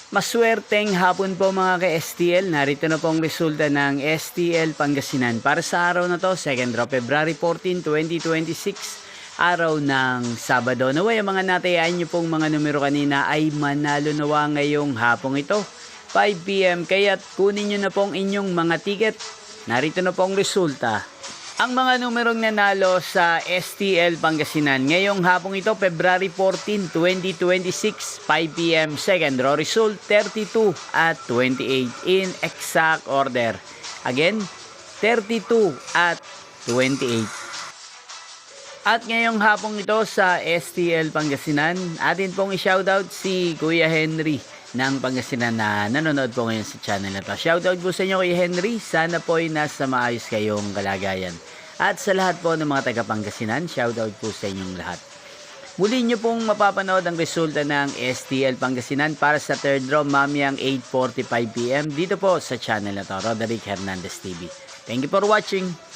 Maswerteng hapon po mga ka-STL. Narito na pong resulta ng STL Pangasinan para sa araw na to, 2nd of February 14, 2026, araw ng Sabado. Naway ang mga natayaan nyo pong mga numero kanina ay manalo nawa ngayong hapong ito, 5 PM. Kaya't kunin nyo na pong inyong mga ticket. Narito na pong resulta. Ang mga numerong nanalo sa STL Pangasinan ngayong hapong ito, February 14, 2026, 5 PM, second draw result, 32 at 28 in exact order. Again, 32 at 28. At ngayong hapong ito sa STL Pangasinan, atin pong i-shoutout si Kuya Henry ng Pangasinan na nanonood po ngayon sa channel na to. Shoutout po sa inyo Kuya Henry, sana po ay nasa maayos kayong kalagayan. At sa lahat po ng mga taga Pangasinan, shoutout po sa inyong lahat. Muli nyo pong mapapanood ang resulta ng STL Pangasinan para sa third draw mamayang 8:45 PM dito po sa channel na to, Roderick Hernandez TV. Thank you for watching.